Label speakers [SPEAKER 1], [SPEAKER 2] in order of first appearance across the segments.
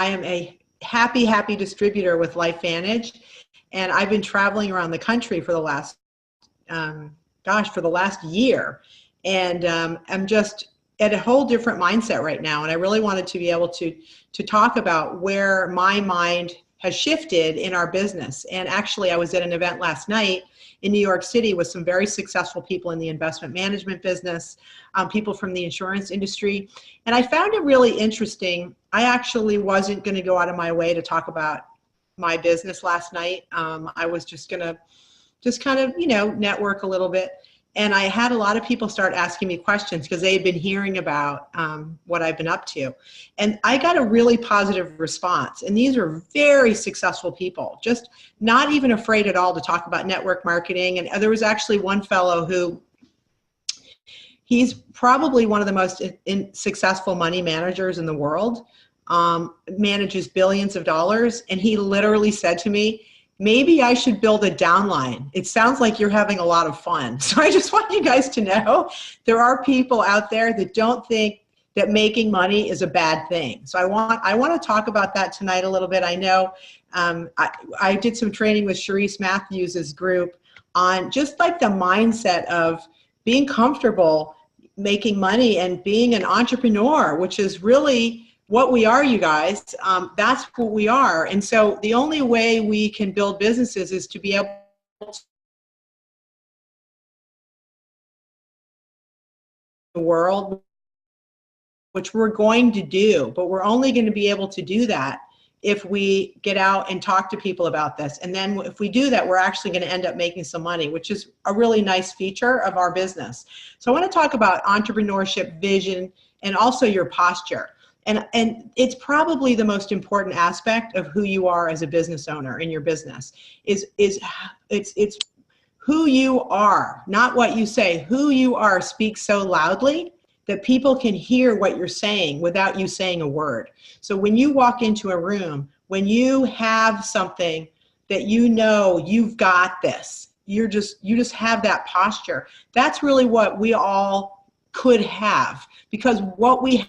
[SPEAKER 1] am a happy distributor with LifeVantage, and I've been traveling around the country for the last, for the last year, and I'm just at a whole different mindset right now, and I really wanted to be able to talk about where my mind has shifted in our business. And actually, I was at an event last night in New York City with some very successful people in the investment management business, people from the insurance industry. And I found it really interesting. I actually wasn't going to go out of my way to talk about my business last night. I was just going to kind of, network a little bit. And I had a lot of people start asking me questions because they had been hearing about what I've been up to. And I got a really positive response. And these are very successful people, just not even afraid at all to talk about network marketing. And there was actually one fellow who, he's probably one of the most successful money managers in the world, manages billions of dollars. And he literally said to me, maybe I should build a downline. It sounds like you're having a lot of fun. So I just want you guys to know there are people out there that don't think that making money is a bad thing. So I want to talk about that tonight a little bit. I know I did some training with Sharice Matthews' group on just like the mindset of being comfortable making money and being an entrepreneur, which is really what we are, you guys. That's what we are. And so the only way we can build businesses is to be able to the world, which we're going to do, but we're only going to be able to do that if we get out and talk to people about this. And then if we do that, we're actually going to end up making some money, which is a really nice feature of our business. So I want to talk about entrepreneurship, vision, and also your posture. And it's probably the most important aspect of who you are as a business owner in your business is it's who you are, not what you say. Who you are speaks so loudly that people can hear what you're saying without you saying a word. So when you walk into a room, when you have something that you know you've got this, you just have that posture. That's really what we all could have, because what we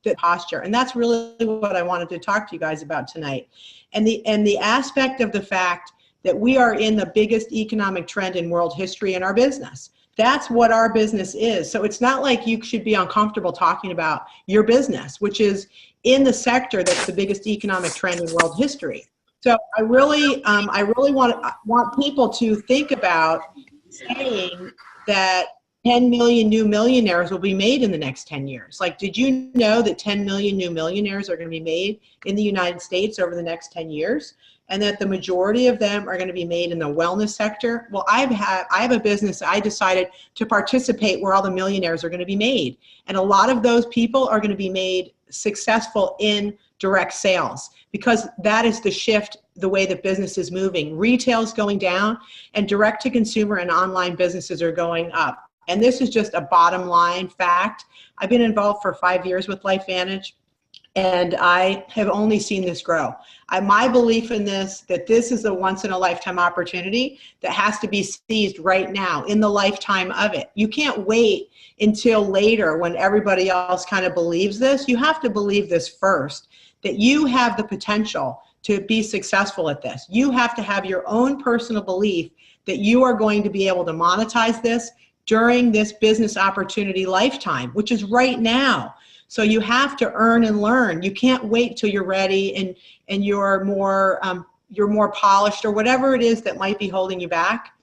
[SPEAKER 1] the posture. And that's really what I wanted to talk to you guys about tonight. And the aspect of the fact that we are in the biggest economic trend in world history in our business. That's what our business is. So it's not like you should be uncomfortable talking about your business, which is in the sector that's the biggest economic trend in world history. So I really want people to think about saying that 10 million new millionaires will be made in the next 10 years. Like, did you know that 10 million new millionaires are going to be made in the United States over the next 10 years? And that the majority of them are going to be made in the wellness sector? Well, I have a business. I decided to participate where all the millionaires are going to be made. And a lot of those people are going to be made successful in direct sales, because that is the shift, the way that business is moving. Retail is going down and direct to consumer and online businesses are going up. And this is just a bottom line fact. I've been involved for 5 years with LifeVantage, and I have only seen this grow. My belief in this, that this is a once in a lifetime opportunity that has to be seized right now in the lifetime of it. You can't wait until later when everybody else kind of believes this. You have to believe this first, that you have the potential to be successful at this. You have to have your own personal belief that you are going to be able to monetize this during this business opportunity lifetime, which is right now. So you have to earn and learn. You can't wait till you're ready and you're more polished or whatever it is that might be holding you back.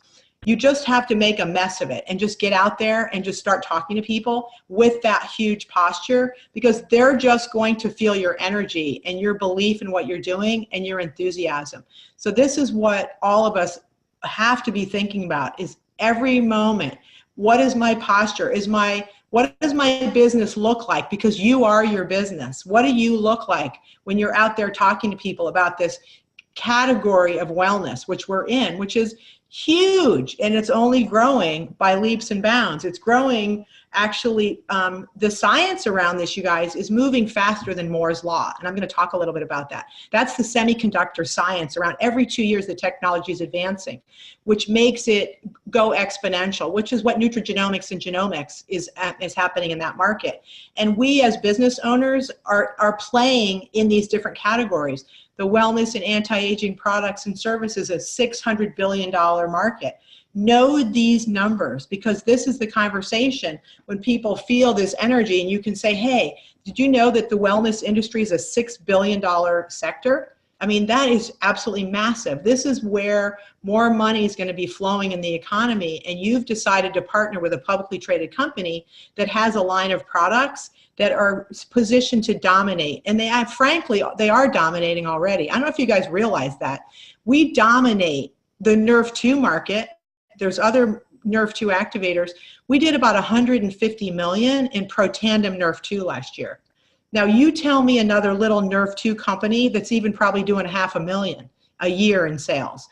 [SPEAKER 1] You just have to make a mess of it and just get out there and just start talking to people with that huge posture, because they're just going to feel your energy and your belief in what you're doing and your enthusiasm. So this is what all of us have to be thinking about, is every moment. What is my posture? What does my business look like? Because you are your business. What do you look like when you're out there talking to people about this category of wellness, which we're in, which is Huge, and it's only growing by leaps and bounds. It's growing, actually, the science around this, you guys, is moving faster than Moore's Law, and I'm going to talk a little bit about that. That's the semiconductor science. Around every 2 years, the technology is advancing, which makes it go exponential, which is what nutrigenomics and genomics is happening in that market. And we as business owners are playing in these different categories. The wellness and anti-aging products and services is a $600 billion market. Know these numbers, because this is the conversation when people feel this energy, and you can say, hey, did you know that the wellness industry is a $6 billion sector? I mean, that is absolutely massive. This is where more money is going to be flowing in the economy, and you've decided to partner with a publicly traded company that has a line of products that are positioned to dominate. And they frankly, they are dominating already. I don't know if you guys realize that. We dominate the Nerve2 market. There's other Nerve2 activators. We did about 150 million in Protandim Nerve2 last year. Now you tell me another little Nerve2 company that's even probably doing $500,000 a year in sales.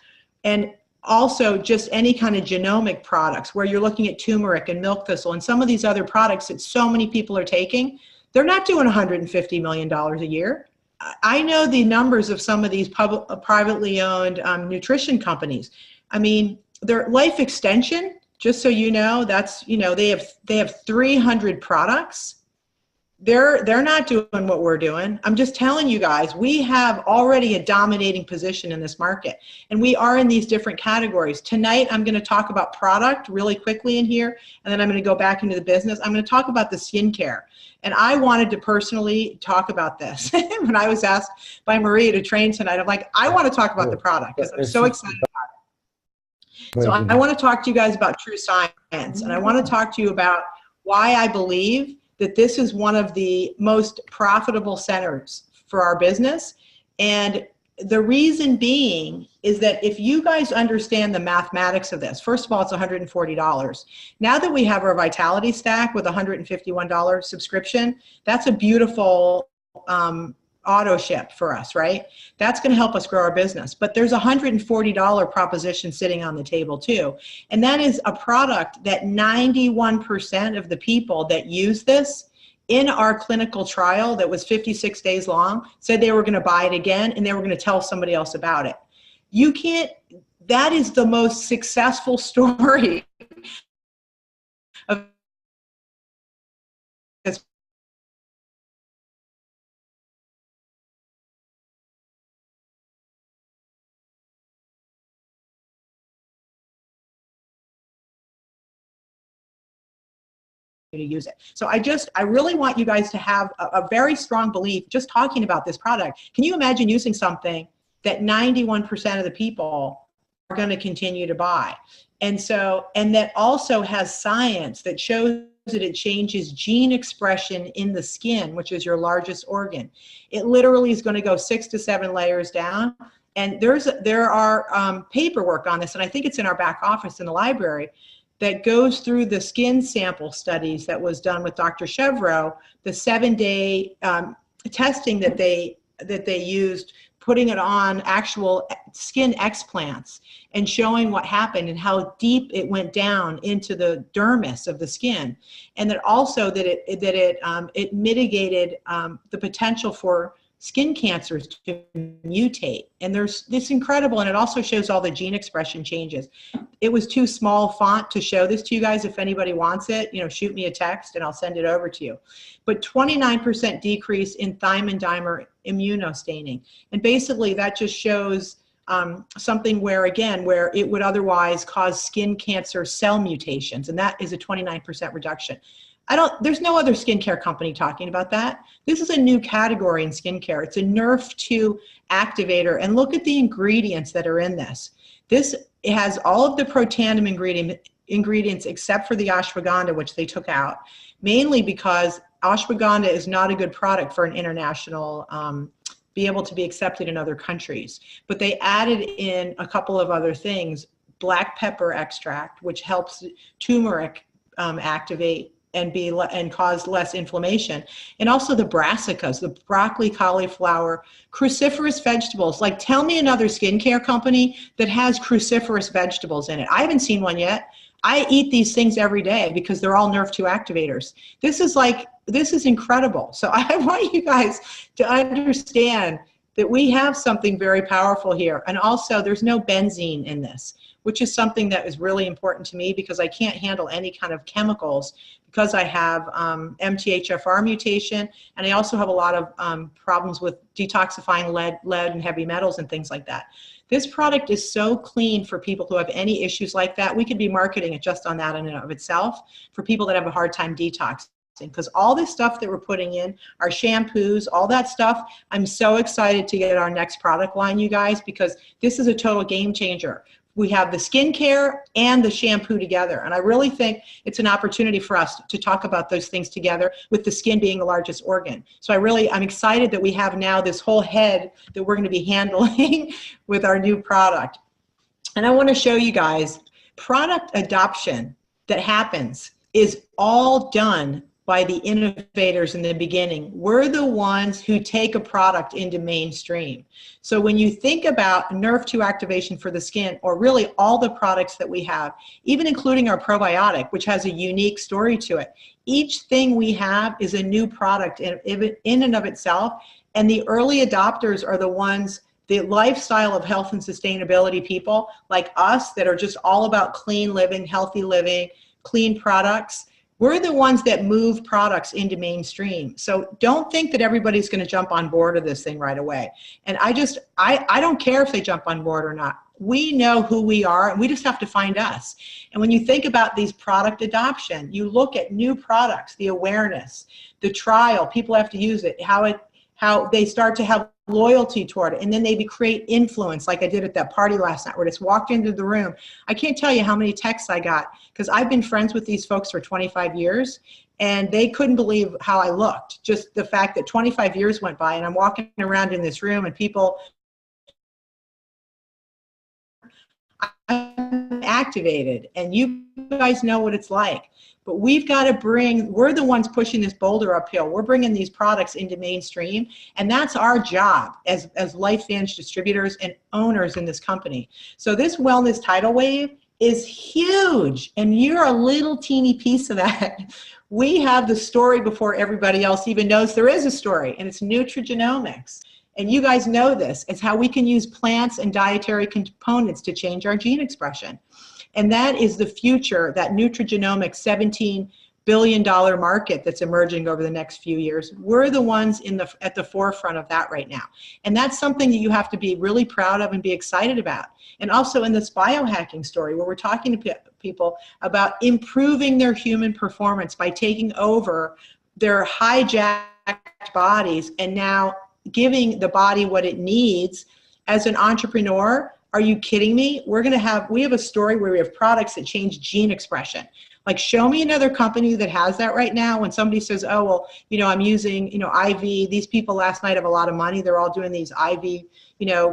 [SPEAKER 1] And also just any kind of genomic products where you're looking at turmeric and milk thistle and some of these other products that so many people are taking, they're not doing $150 million a year. I know the numbers of some of these privately owned nutrition companies. I mean, their life extension, just so you know, that's, you know, they have 300 products. They're not doing what we're doing. I'm just telling you guys, we have already a dominating position in this market, and we are in these different categories. Tonight, I'm going to talk about product really quickly in here, and then I'm going to go back into the business. I'm going to talk about the skincare, and I wanted to personally talk about this. When I was asked by Maria to train tonight, I'm like, I want to talk about the product because I'm so excited about it. So I want to talk to you guys about true science, and I want to talk to you about why I believe that this is one of the most profitable centers for our business. And the reason being is that if you guys understand the mathematics of this, first of all, it's $140. Now that we have our Vitality Stack with $151 subscription, that's a beautiful auto ship for us, right? That's going to help us grow our business. But there's a $140 proposition sitting on the table too. And that is a product that 91% of the people that use this in our clinical trial that was 56 days long said they were going to buy it again and they were going to tell somebody else about it. You can't, that is the most successful story of this. To use it. So I really want you guys to have a very strong belief just talking about this product. Can you imagine using something that 91% of the people are going to continue to buy? And so, and that also has science that shows that it changes gene expression in the skin, which is your largest organ. It literally is going to go 6 to 7 layers down. And there are paperwork on this, and I think it's in our back office in the library, that goes through the skin sample studies that was done with Dr. Chevreau, the 7-day testing that they used, putting it on actual skin explants and showing what happened and how deep it went down into the dermis of the skin, and that also that it mitigated the potential for skin cancers to mutate. And there's this incredible, and it also shows all the gene expression changes. It was too small font to show this to you guys. If anybody wants it, you know, shoot me a text and I'll send it over to you. But 29% decrease in thymine dimer immunostaining. And basically that just shows something where, again, where it would otherwise cause skin cancer cell mutations. And that is a 29% reduction. There's no other skincare company talking about that. This is a new category in skincare. It's a Nerve2 activator. And look at the ingredients that are in this. It has all of the Protandim ingredients except for the ashwagandha, which they took out, mainly because ashwagandha is not a good product for an international, be able to be accepted in other countries. But they added in a couple of other things, black pepper extract, which helps turmeric activate and cause less inflammation. And also the brassicas, the broccoli, cauliflower, cruciferous vegetables. Like, tell me another skincare company that has cruciferous vegetables in it. I haven't seen one yet. I eat these things every day because they're all Nerve 2 activators. This is incredible. So I want you guys to understand that we have something very powerful here. And also, there's no benzene in this, which is something that is really important to me because I can't handle any kind of chemicals because I have MTHFR mutation, and I also have a lot of problems with detoxifying lead and heavy metals and things like that. This product is so clean for people who have any issues like that. We could be marketing it just on that in and of itself for people that have a hard time detoxing. Because all this stuff that we're putting in, our shampoos, all that stuff, I'm so excited to get our next product line, you guys, because this is a total game changer. We have the skincare and the shampoo together. And I really think it's an opportunity for us to talk about those things together, with the skin being the largest organ. So I'm excited that we have now this whole head that we're going to be handling with our new product. And I want to show you guys product adoption that happens is all done by the innovators in the beginning. We're the ones who take a product into mainstream. So when you think about Nerve 2 activation for the skin, or really all the products that we have, even including our probiotic, which has a unique story to it, each thing we have is a new product in and of itself. And the early adopters are the ones, the lifestyle of health and sustainability people like us that are just all about clean living, healthy living, clean products. We're the ones that move products into mainstream. So don't think that everybody's going to jump on board of this thing right away. And I don't care if they jump on board or not. We know who we are, and we just have to find us. And when you think about these product adoption, you look at new products, the awareness, the trial, people have to use it, how they start to have loyalty toward it, and then they create influence, like I did at that party last night where I just walked into the room. I can't tell you how many texts I got, because I've been friends with these folks for 25 years, and they couldn't believe how I looked. Just the fact that 25 years went by, and I'm walking around in this room, and people, I'm activated, and you guys know what it's like. But we've got to we're the ones pushing this boulder uphill. We're bringing these products into mainstream, and that's our job as LifeVantage distributors and owners in this company. So this wellness tidal wave is huge, and you're a little teeny piece of that. We have the story before everybody else even knows there is a story, and it's nutrigenomics. And you guys know this. It's how we can use plants and dietary components to change our gene expression. And that is the future, that nutrigenomics $17 billion market that's emerging over the next few years. We're the ones at the forefront of that right now. And that's something that you have to be really proud of and be excited about. And also in this biohacking story, where we're talking to people about improving their human performance by taking over their hijacked bodies and now giving the body what it needs. As an entrepreneur, are you kidding me? We have a story where we have products that change gene expression. Like, show me another company that has that right now. When somebody says, oh, well, I'm using, IV, these people last night have a lot of money. They're all doing these IV,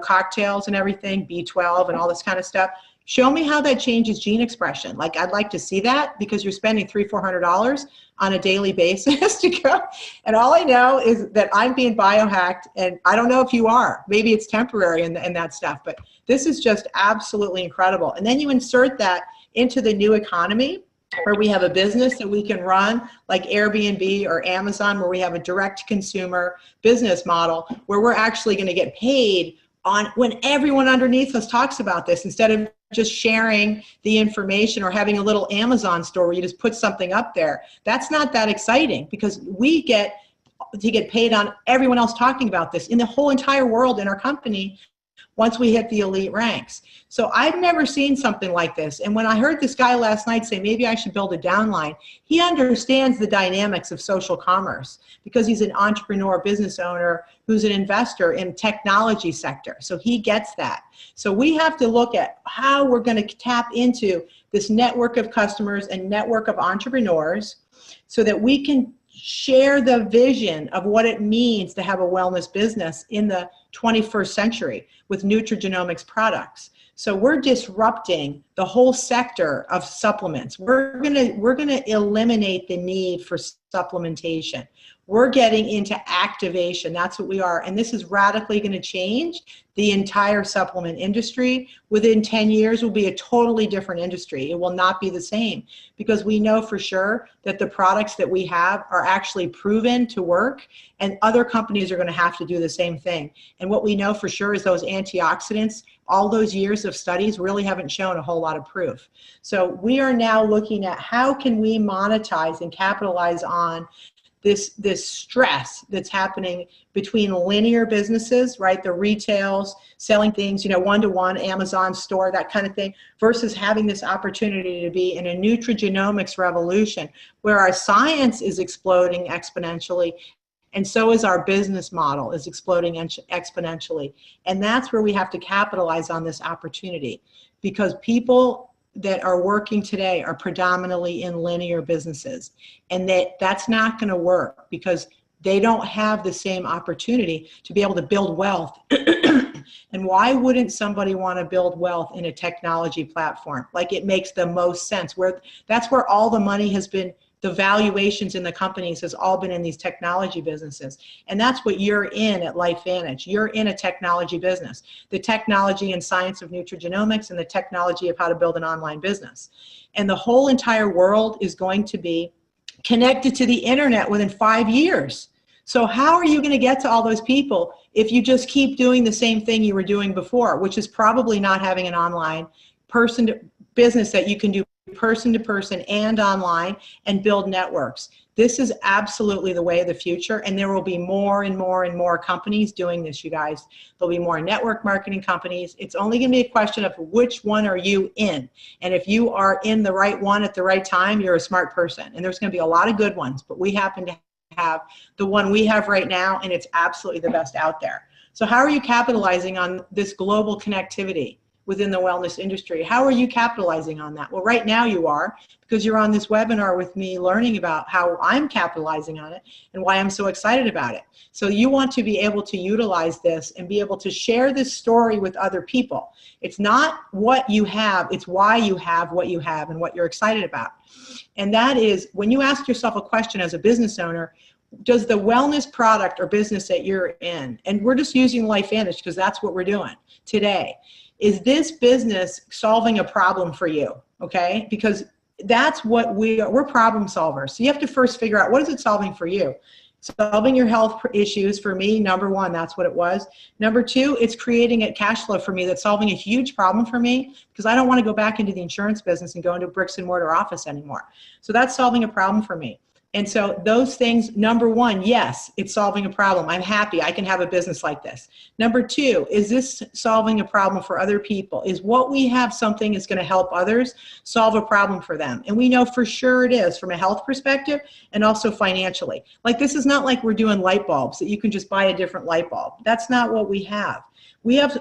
[SPEAKER 1] cocktails and everything, B12 and all this kind of stuff. Show me how that changes gene expression. Like, I'd like to see that, because you're spending $300-400 on a daily basis to go. And all I know is that I'm being biohacked, and I don't know if you are. Maybe it's temporary and that stuff, but this is just absolutely incredible. And then you insert that into the new economy, where we have a business that we can run like Airbnb or Amazon, where we have a direct consumer business model where we're actually going to get paid on when everyone underneath us talks about this, instead of just sharing the information or having a little Amazon store where you just put something up there. That's not that exciting, because we get to get paid on everyone else talking about this in the whole entire world in our company once we hit the elite ranks. So I've never seen something like this. And when I heard this guy last night say, maybe I should build a downline, he understands the dynamics of social commerce, because he's an entrepreneur, business owner, who's an investor in technology sector. So he gets that. So we have to look at how we're going to tap into this network of customers and network of entrepreneurs so that we can share the vision of what it means to have a wellness business in the 21st century with nutrigenomics products. So we're disrupting the whole sector of supplements. We're gonna eliminate the need for supplementation. We're getting into activation. That's what we are. And this is radically going to change the entire supplement industry. Within 10 years will be a totally different industry. It will not be the same, because we know for sure that the products that we have are actually proven to work, and other companies are going to have to do the same thing. And what we know for sure is those antioxidants, all those years of studies really haven't shown a whole lot of proof. So we are now looking at how can we monetize and capitalize on this stress that's happening between linear businesses, right? The retails, selling things, one-to-one, Amazon store, that kind of thing, versus having this opportunity to be in a nutrigenomics revolution where our science is exploding exponentially, and so is our business model is exploding exponentially. And that's where we have to capitalize on this opportunity, because people that are working today are predominantly in linear businesses, and that's not going to work because they don't have the same opportunity to be able to build wealth. And why wouldn't somebody want to build wealth in a technology platform? Like, it makes the most sense. That's where all the money has been. The valuations in the companies has all been in these technology businesses. And that's what you're in at LifeVantage. You're in a technology business. The technology and science of nutrigenomics, and the technology of how to build an online business. And the whole entire world is going to be connected to the internet within 5 years. So how are you going to get to all those people if you just keep doing the same thing you were doing before, which is probably not having an online business that you can do person to person and online and build networks? This is absolutely the way of the future, and there will be more and more and more companies doing this, you guys. There'll be more network marketing companies. It's only going to be a question of which one are you in, and if you are in the right one at the right time, you're a smart person. And there's going to be a lot of good ones, but we happen to have the one we have right now, and it's absolutely the best out there. So how are you capitalizing on this global connectivity within the wellness industry? How are you capitalizing on that? Well, right now you are, because you're on this webinar with me learning about how I'm capitalizing on it and why I'm so excited about it. So you want to be able to utilize this and be able to share this story with other people. It's not what you have, it's why you have what you have and what you're excited about. And that is, when you ask yourself a question as a business owner, does the wellness product or business that you're in, and we're just using LifeVantage because that's what we're doing today, is this business solving a problem for you? Okay, because that's what we're problem solvers. So you have to first figure out, what is it solving for you? Solving your health issues for me, number one, that's what it was. Number two, it's creating a cash flow for me that's solving a huge problem for me, because I don't want to go back into the insurance business and go into a bricks and mortar office anymore. So that's solving a problem for me. And so those things, number one, yes, it's solving a problem. I'm happy I can have a business like this. Number two, is this solving a problem for other people? Is what we have something that's going to help others solve a problem for them? And we know for sure it is, from a health perspective and also financially. Like, this is not like we're doing light bulbs that you can just buy a different light bulb. That's not what we have. We have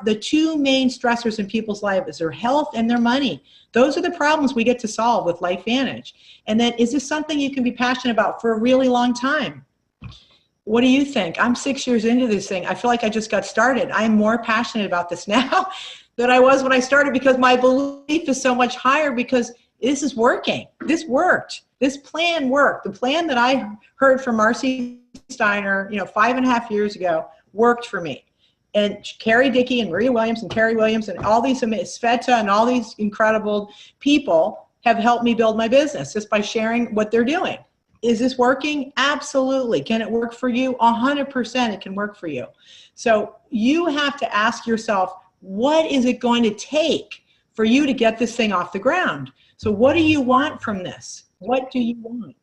[SPEAKER 1] the two main stressors in people's lives is their health and their money. Those are the problems we get to solve with LifeVantage. And then, is this something you can be passionate about for a really long time? What do you think? I'm 6 years into this thing. I feel like I just got started. I'm more passionate about this now than I was when I started, because my belief is so much higher, because this is working. This worked. This plan worked. The plan that I heard from Marcy Steiner, 5.5 years ago, worked for me. And Carrie Dickey and Maria Williams and Carrie Williams and all these, Sveta and all these incredible people have helped me build my business just by sharing what they're doing. Is this working? Absolutely. Can it work for you? 100% it can work for you. So you have to ask yourself, what is it going to take for you to get this thing off the ground? So what do you want from this? What do you want?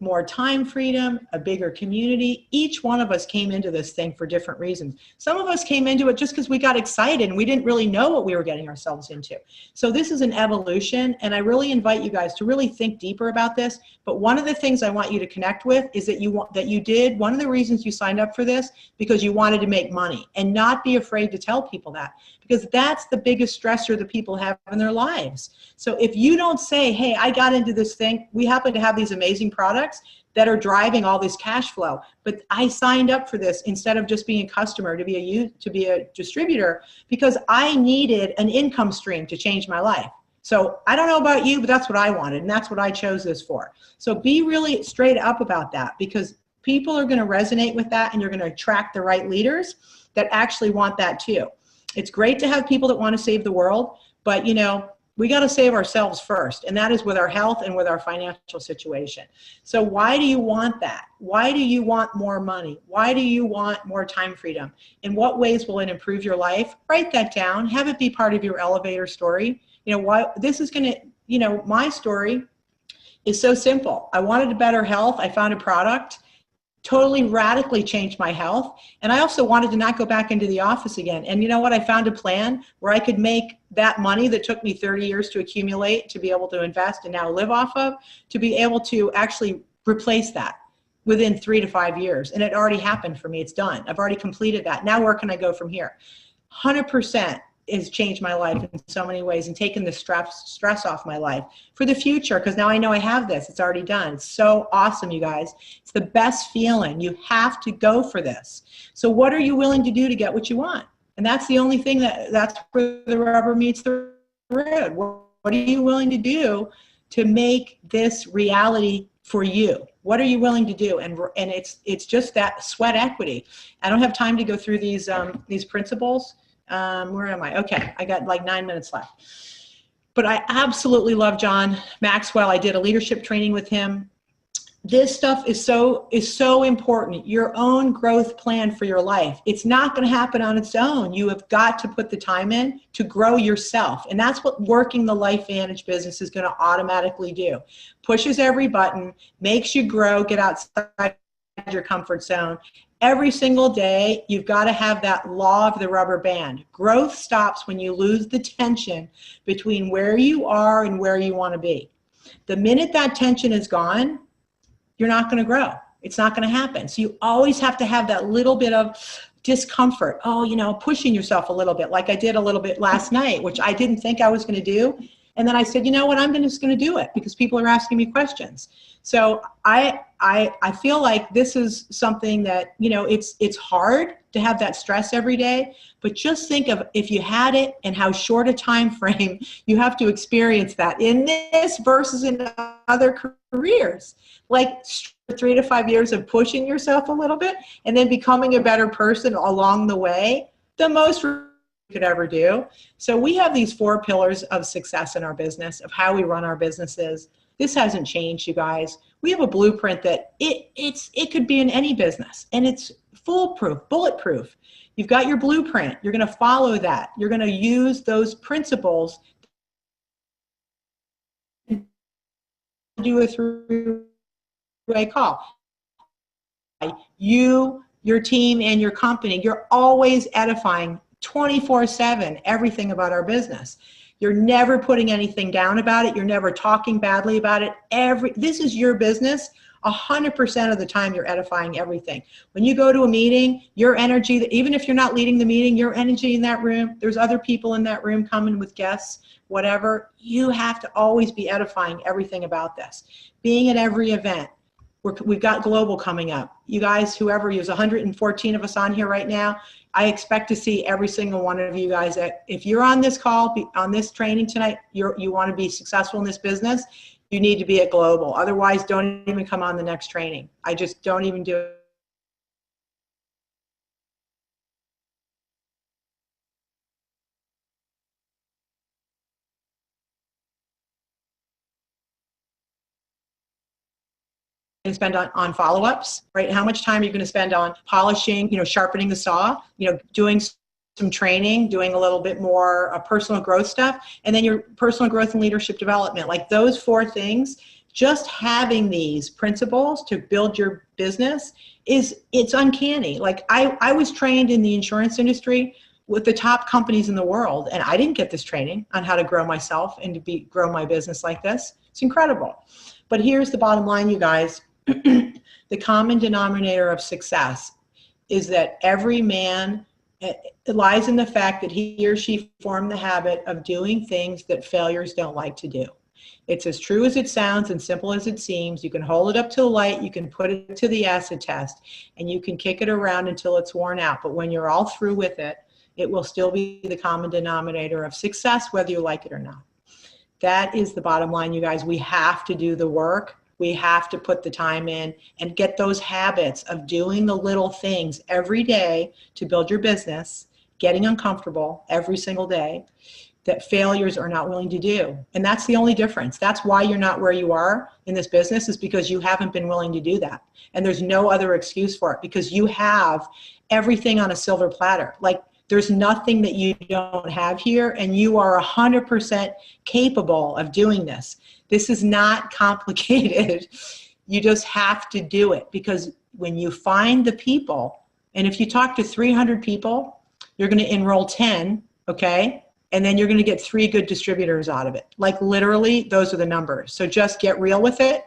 [SPEAKER 1] More time freedom, a bigger community. Each one of us came into this thing for different reasons. Some of us came into it just because we got excited and we didn't really know what we were getting ourselves into. So this is an evolution, and I really invite you guys to really think deeper about this. But one of the things I want you to connect with is that one of the reasons you signed up for this, because you wanted to make money, and not be afraid to tell people that, because that's the biggest stressor that people have in their lives. So if you don't say, hey, I got into this thing, we happen to have these amazing products, that are driving all this cash flow. But I signed up for this instead of just being a customer to be a distributor, because I needed an income stream to change my life. So I don't know about you, but that's what I wanted, and that's what I chose this for. So be really straight up about that, because people are going to resonate with that, and you're going to attract the right leaders that actually want that too. It's great to have people that want to save the world, but you know, we got to save ourselves first, and that is with our health and with our financial situation. So why do you want that? Why do you want more money? Why do you want more time freedom? In what ways will it improve your life? Write that down. Have it be part of your elevator story. You know, why this is going to, you know, my story is so simple. I wanted a better health. I found a product, totally radically changed my health. And I also wanted to not go back into the office again. And you know what? I found a plan where I could make that money that took me 30 years to accumulate, to be able to invest and now live off of, to be able to actually replace that within 3 to 5 years. And it already happened for me. It's done. I've already completed that. Now where can I go from here? 100% has changed my life in so many ways and taken the stress off my life for the future, because now I know I have this. It's already done. It's so awesome, you guys. It's the best feeling. You have to go for this. So what are you willing to do to get what you want? And that's the only thing that's where the rubber meets the road. What are you willing to do to make this reality for you? What are you willing to do? And it's just that sweat equity. I don't have time to go through these principles. Where am I? Okay, I got like 9 minutes left. But I absolutely love John Maxwell. I did a leadership training with him. This stuff is so important. Your own growth plan for your life. It's not going to happen on its own. You have got to put the time in to grow yourself. And that's what working the LifeVantage business is going to automatically do. Pushes every button, makes you grow, get outside your comfort zone. Every single day, you've got to have that law of the rubber band. Growth stops when you lose the tension between where you are and where you want to be. The minute that tension is gone, you're not going to grow. It's not going to happen. So you always have to have that little bit of discomfort. Oh, you know, pushing yourself a little bit, like I did a little bit last night, which I didn't think I was going to do. And then I said, you know what, I'm just going to do it because people are asking me questions. So I feel like this is something that, you know, it's hard to have that stress every day, but just think of if you had it and how short a time frame you have to experience that in this versus in other careers. Like 3 to 5 years of pushing yourself a little bit and then becoming a better person along the way, the most could ever do. So we have these 4 pillars of success in our business, of how we run our businesses. This hasn't changed, you guys. We have a blueprint that it could be in any business, and it's foolproof, bulletproof. You've got your blueprint. You're going to follow that. You're going to use those principles to do a three-way call. You, your team, and your company, you're always edifying 24/7 everything about our business. You're never putting anything down about it. You're never talking badly about it. This is your business. 100% of the time you're edifying everything. When you go to a meeting, your energy, even if you're not leading the meeting, your energy in that room, there's other people in that room coming with guests, whatever, you have to always be edifying everything about this. Being at every event. We've got global coming up. You guys, whoever, there's 114 of us on here right now. I expect to see every single one of you guys. If you're on this call, on this training tonight, you want to be successful in this business, you need to be at global. Otherwise, don't even come on the next training. I just don't even do it. Spend on follow-ups, right? How much time are you going to spend on polishing, sharpening the saw, doing some training, doing a little bit more personal growth stuff, and then your personal growth and leadership development. Like those 4 things, just having these principles to build your business it's uncanny. Like I was trained in the insurance industry with the top companies in the world, and I didn't get this training on how to grow myself and to grow my business like this. It's incredible. But here's the bottom line, you guys. The common denominator of success is that every man, it lies in the fact that he or she formed the habit of doing things that failures don't like to do. It's as true as it sounds and simple as it seems. You can hold it up to the light, you can put it to the acid test, and you can kick it around until it's worn out. But when you're all through with it, it will still be the common denominator of success, whether you like it or not. That is the bottom line, you guys. We have to do the work. We have to put the time in and get those habits of doing the little things every day to build your business, getting uncomfortable every single day that failures are not willing to do. And that's the only difference. That's why you're not where you are in this business, is because you haven't been willing to do that. And there's no other excuse for it, because you have everything on a silver platter. Like, there's nothing that you don't have here, and you are 100% capable of doing this. This is not complicated. You just have to do it, because when you find the people, and if you talk to 300 people, you're going to enroll 10, okay? And then you're going to get 3 good distributors out of it. Like, literally, those are the numbers. So just get real with it.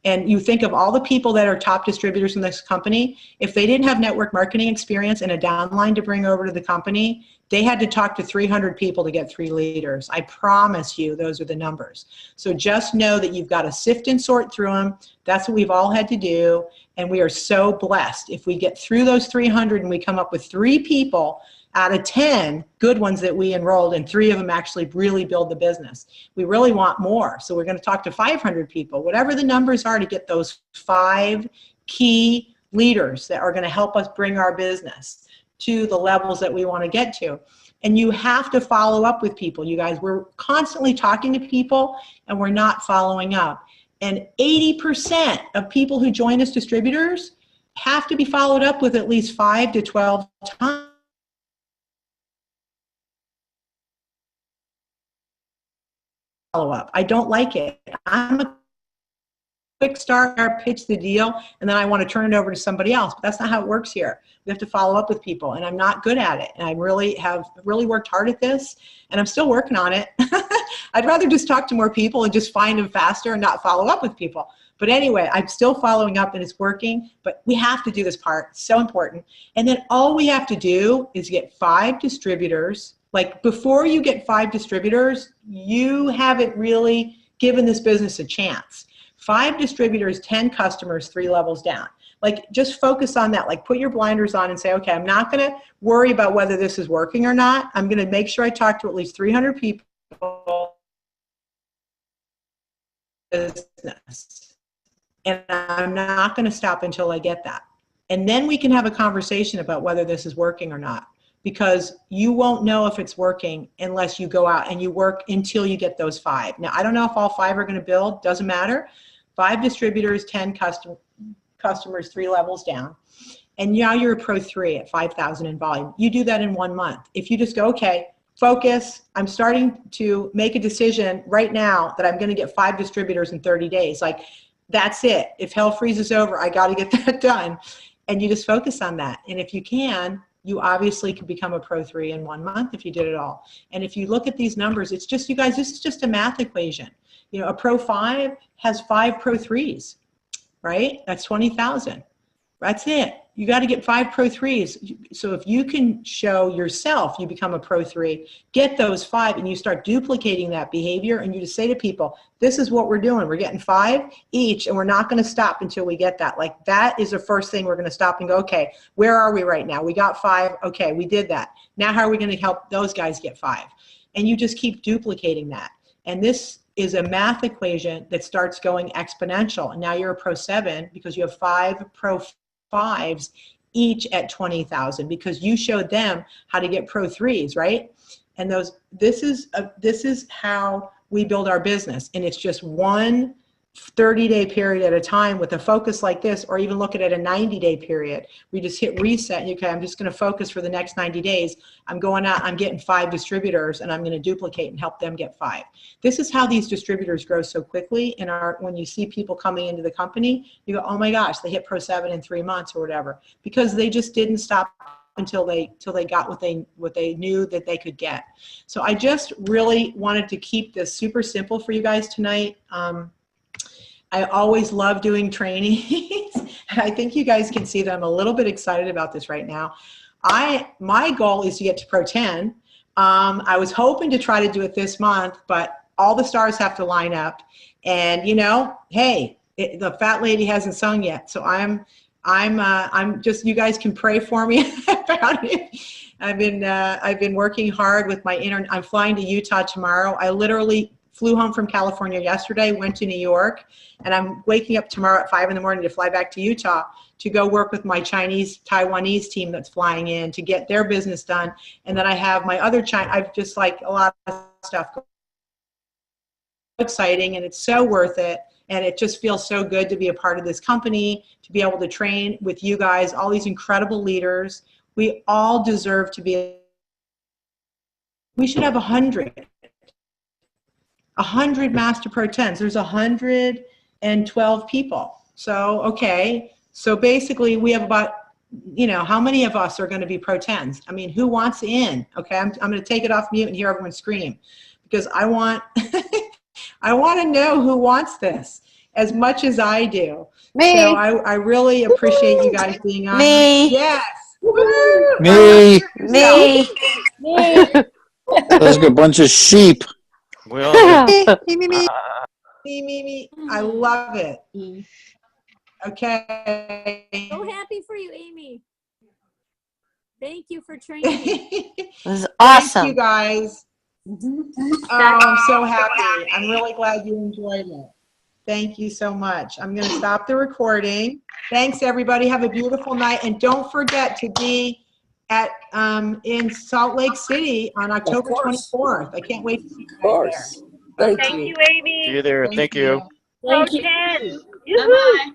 [SPEAKER 1] And you think of all the people that are top distributors in this company, if they didn't have network marketing experience and a downline to bring over to the company, they had to talk to 300 people to get 3 leaders. I promise you, those are the numbers. So just know that you've got to sift and sort through them. That's what we've all had to do. And we are so blessed if we get through those 300 and we come up with 3 people out of 10 good ones that we enrolled, and 3 of them actually really build the business. We really want more. So we're going to talk to 500 people, whatever the numbers are, to get those 5 key leaders that are going to help us bring our business to the levels that we want to get to. And you have to follow up with people, you guys. We're constantly talking to people and we're not following up. And 80% of people who join as distributors have to be followed up with at least 5 to 12 times. Follow up. I don't like it. I'm a quick start, pitch the deal, and then I want to turn it over to somebody else. But that's not how it works here. We have to follow up with people, and I'm not good at it. And I really have worked hard at this, and I'm still working on it. I'd rather just talk to more people and just find them faster and not follow up with people. But anyway, I'm still following up and it's working, but we have to do this part. It's so important. And then all we have to do is get 5 distributors. Like, before you get 5 distributors, you haven't really given this business a chance. 5 distributors, 10 customers, 3 levels down. Like, just focus on that. Like, put your blinders on and say, okay, I'm not going to worry about whether this is working or not. I'm going to make sure I talk to at least 300 people. Business. And I'm not going to stop until I get that. And then we can have a conversation about whether this is working or not. Because you won't know if it's working unless you go out and you work until you get those 5. Now, I don't know if all 5 are going to build. Doesn't matter. 5 distributors, 10 customers, 3 levels down. And now you're a Pro 3 at 5,000 in volume. You do that in 1 month. If you just go, okay, focus. I'm starting to make a decision right now that I'm going to get 5 distributors in 30 days. Like, that's it. If hell freezes over, I got to get that done. And you just focus on that. And if you can, you obviously could become a Pro 3 in 1 month if you did it all. And if you look at these numbers, it's just, you guys, this is just a math equation. You know, a Pro 5 has 5 Pro 3s, right? That's 20,000. That's it. You got to get 5 Pro 3s. So if you can show yourself you become a Pro 3, get those 5, and you start duplicating that behavior, and you just say to people, this is what we're doing. We're getting 5 each, and we're not going to stop until we get that. Like, that is the first thing we're going to stop and go, okay, where are we right now? We got 5. Okay, we did that. Now how are we going to help those guys get 5? And you just keep duplicating that. And this is a math equation that starts going exponential. And now you're a Pro 7 because you have 5 Pro 5s each at 20,000, because you showed them how to get Pro 3s, right? And this is how we build our business. And it's just one 30-day period at a time with a focus like this, or even look at it a 90-day period. We just hit reset and okay, I'm just going to focus for the next 90 days. I'm going out, I'm getting 5 distributors, and I'm going to duplicate and help them get 5. This is how these distributors grow so quickly. When you see people coming into the company, you go, oh my gosh, they hit Pro 7 in 3 months or whatever, because they just didn't stop until they got what they knew that they could get. So I just really wanted to keep this super simple for you guys tonight. I always love doing trainings, and I think you guys can see that I'm a little bit excited about this right now. My goal is to get to Pro 10. I was hoping to try to do it this month, but all the stars have to line up. And, you know, hey, the fat lady hasn't sung yet. So I'm just, you guys can pray for me about it. I've been working hard with my I'm flying to Utah tomorrow. I literally flew home from California yesterday, went to New York, and I'm waking up tomorrow at 5 in the morning to fly back to Utah to go work with my Taiwanese team that's flying in to get their business done. And then I have my other I've just like a lot of stuff exciting, and it's so worth it. And it just feels so good to be a part of this company, to be able to train with you guys, all these incredible leaders. We all deserve to be, we should have 100 Master Pro 10s. There's 112 people. So, okay. So basically we have about, you know, how many of us are going to be Pro 10s? I mean, who wants in? Okay. I'm going to take it off mute and hear everyone scream, because I want, I want to know who wants this as much as I do.
[SPEAKER 2] Me.
[SPEAKER 1] So I really appreciate you guys being on.
[SPEAKER 2] Me.
[SPEAKER 1] Yes.
[SPEAKER 2] Me. Me.
[SPEAKER 3] Me.
[SPEAKER 4] That's like a bunch of sheep.
[SPEAKER 2] Well,
[SPEAKER 1] Me. I love it. Okay.
[SPEAKER 3] So happy for you, Amy. Thank you for training.
[SPEAKER 2] This is awesome.
[SPEAKER 1] Thank you guys. Oh, I'm so happy. I'm really glad you enjoyed it. Thank you so much. I'm going to stop the recording. Thanks, everybody. Have a beautiful night. And don't forget to be at in Salt Lake City on October 24th. I can't wait to see you guys there.
[SPEAKER 5] Thank you, Amy.
[SPEAKER 4] See you there. Thank you.
[SPEAKER 5] Thank you. Bye-bye.